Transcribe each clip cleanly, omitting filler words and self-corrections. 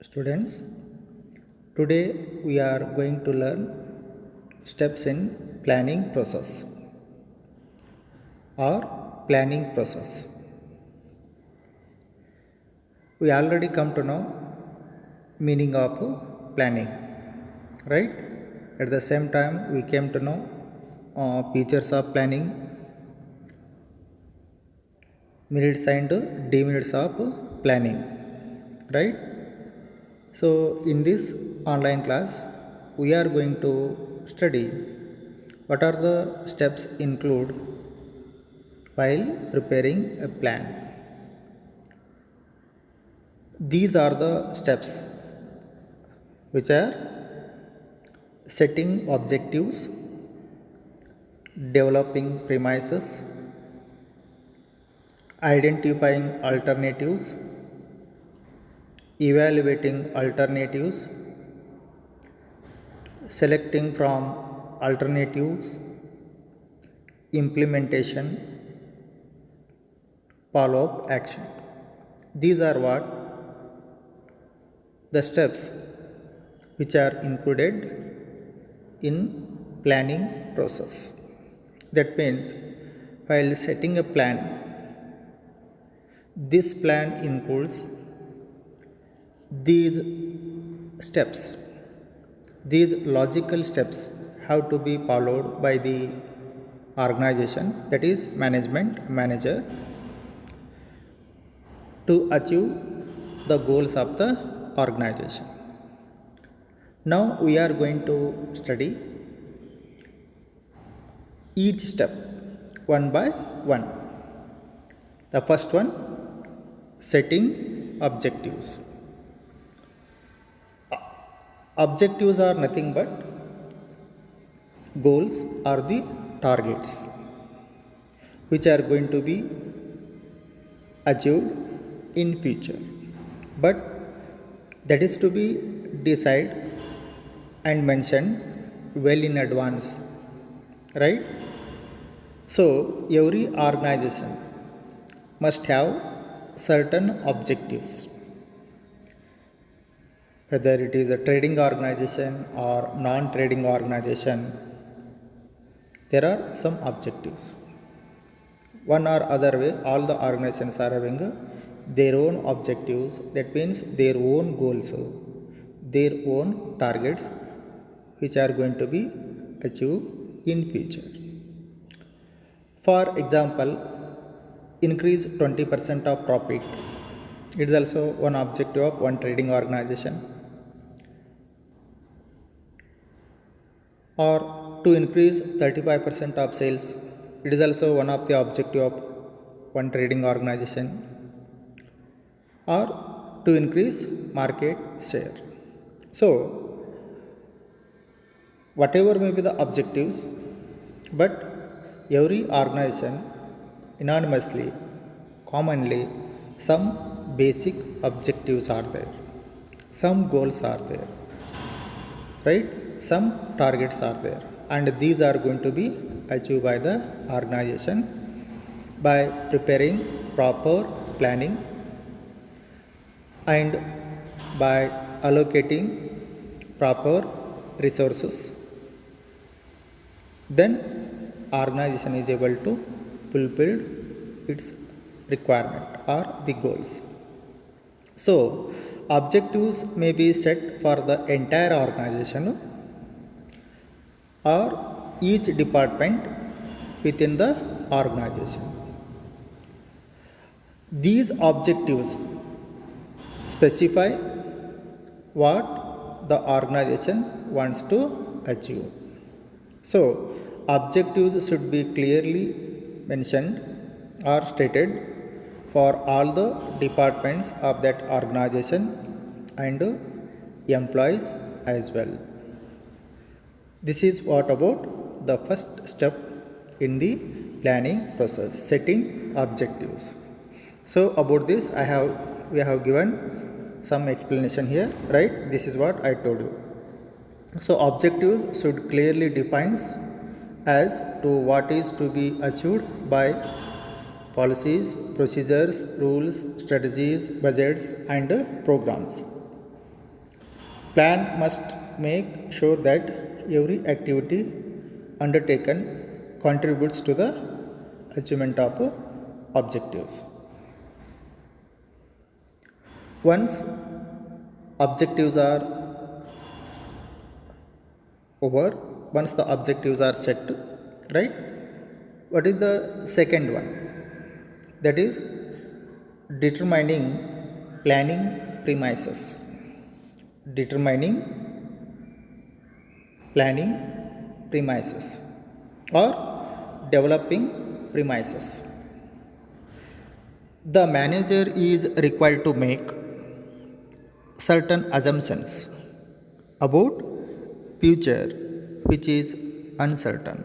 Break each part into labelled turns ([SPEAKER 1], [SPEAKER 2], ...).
[SPEAKER 1] Students, today we are going to learn steps in planning process or planning process. We already come to know meaning of planning, right? At the same time, we came to know features of planning, merits and demerits of planning, right? So, in this online class, we are going to study what are the steps include while preparing a plan. These are the steps which are setting objectives, developing premises, identifying alternatives, evaluating alternatives, selecting from alternatives, implementation, follow up action. These are what the steps which are included in planning process. That means while setting a plan, this plan includes these steps. These logical steps have to be followed by the organization, that is management, manager, to achieve the goals of the organization. Now we are going to study each step one by one. The first one, setting objectives. Objectives are nothing but goals or the targets which are going to be achieved in future, but that is to be decided and mentioned well in advance, right? So every organization must have certain objectives, whether it is a trading organization or non-trading organization. There are some objectives. One or other way, all the organizations are having their own objectives, that means their own goals, their own targets which are going to be achieved in future. For example, increase 20% of profit. It is also one objective of one trading organization. Or to increase 35% of sales. It is also one of the objective of one trading organization. Or to increase market share. So, whatever may be the objectives, but every organization unanimously, commonly, some basic objectives are there, some goals are there, right? Some targets are there, and these are going to be achieved by the organization by preparing proper planning and by allocating proper resources. Then organization is able to fulfill its requirement or the goals. So objectives may be set for the entire organization or each department within the organization. These objectives specify what the organization wants to achieve. So, objectives should be clearly mentioned or stated for all the departments of that organization and employees as well. This is what about the first step in the planning process, setting objectives. So about this we have given some explanation here, right? This is what I told you. So objectives should clearly define as to what is to be achieved by policies, procedures, rules, strategies, budgets and programs. Plan must make sure that every activity undertaken contributes to the achievement of objectives. Once objectives are over, once the objectives are set, right? What is the second one? That is determining planning premises. Determining planning premises or developing premises. The manager is required to make certain assumptions about future which is uncertain.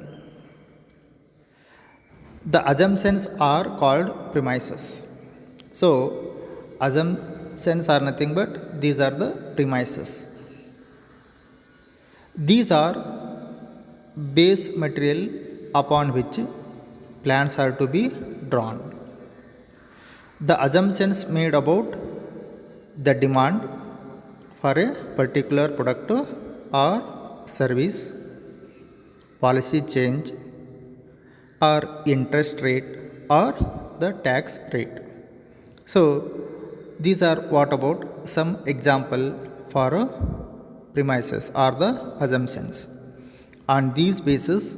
[SPEAKER 1] The assumptions are called premises. So assumptions are nothing but these are the premises. These are base material upon which plans are to be drawn. The assumptions made about the demand for a particular product or service, policy change, or interest rate, or the tax rate. So, these are what about some example for premises or the assumptions. On these basis,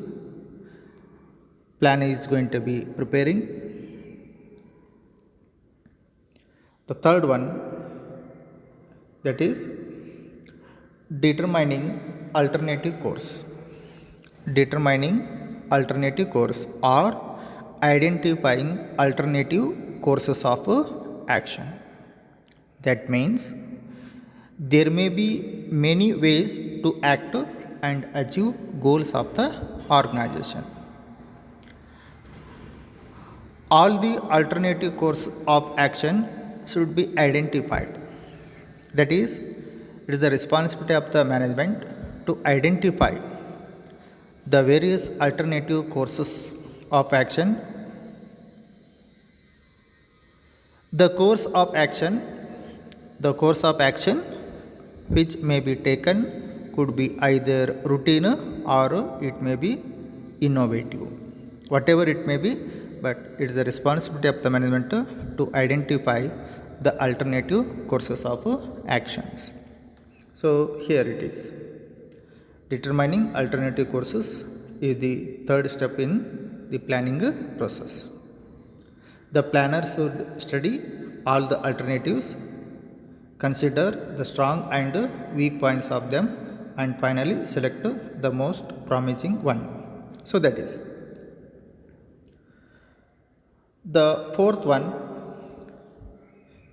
[SPEAKER 1] plan is going to be preparing. The third one, that is determining alternative course. Determining alternative course or identifying alternative courses of action. That means there may be many ways to act and achieve goals of the organization. All the alternative course of action should be identified. That is, it is the responsibility of the management to identify the various alternative courses of action. The course of action which may be taken could be either routine or it may be innovative. Whatever it may be, but it is the responsibility of the management to identify the alternative courses of actions. So here it is. Determining alternative courses is the third step in the planning process. The planner should study all the alternatives, consider the strong and weak points of them, and finally select the most promising one. So that is. The fourth one,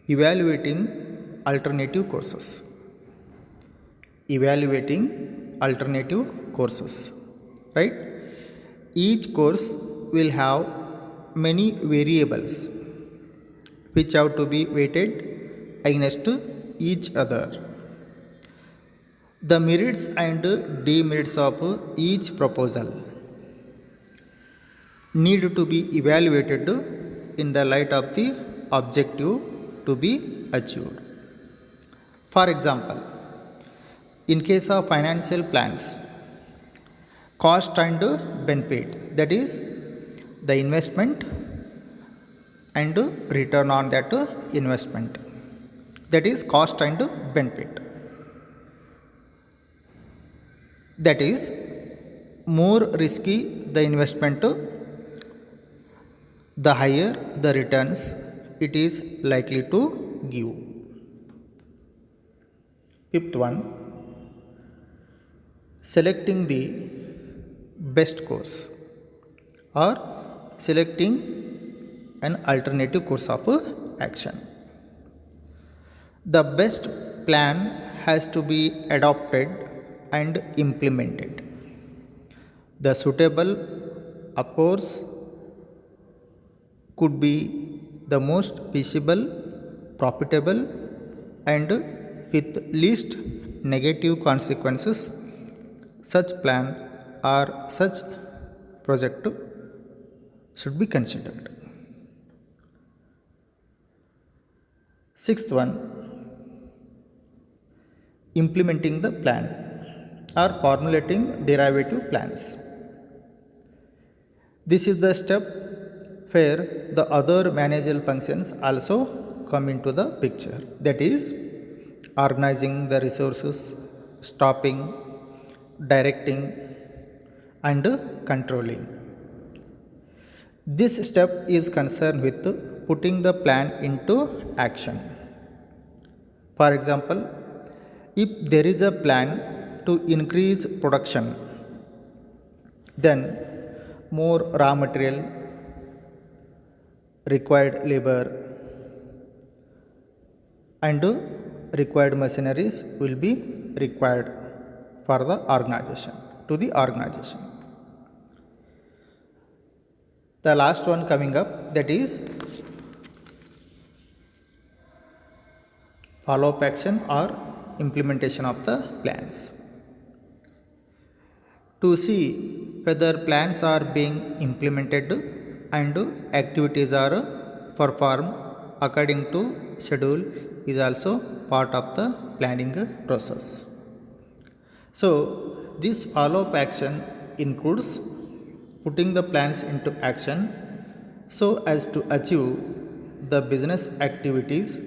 [SPEAKER 1] evaluating alternative courses. Evaluating alternative courses, right? Each course will have many variables which have to be weighted against each other. The merits and demerits of each proposal need to be evaluated in the light of the objective to be achieved. For example, in case of financial plans, cost and benefit, that is the investment and return on that investment, that is cost and benefit. That is, more risky the investment, the higher the returns it is likely to give. Fifth one, selecting the best course or selecting an alternative course of action. The best plan has to be adopted and implemented. The suitable, of course, could be the most feasible, profitable, and with least negative consequences. Such plan or such project should be considered. Sixth one, implementing the plan or formulating derivative plans. This is the step where the other managerial functions also come into the picture, that is organizing the resources, stopping, directing, and controlling. This step is concerned with putting the plan into action. For example, if there is a plan to increase production, then more raw material, required labor, and required machineries will be required for the organization, to the organization. The last one coming up, that is follow up action or implementation of the plans. To see whether plans are being implemented and activities are performed according to schedule is also part of the planning process. So this follow up action includes putting the plans into action so as to achieve the business activities.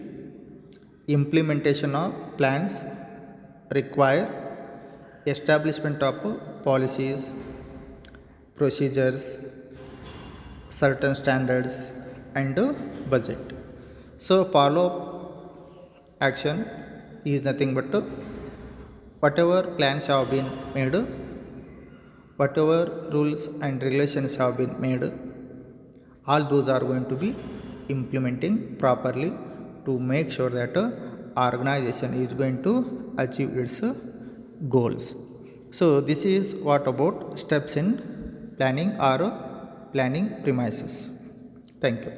[SPEAKER 1] Implementation of plans require establishment of policies, procedures, certain standards, and budget. So follow action is nothing but whatever plans have been made, whatever rules and regulations have been made, all those are going to be implementing properly to make sure that organization is going to achieve its goals. So this is what about steps in planning or planning premises. Thank you.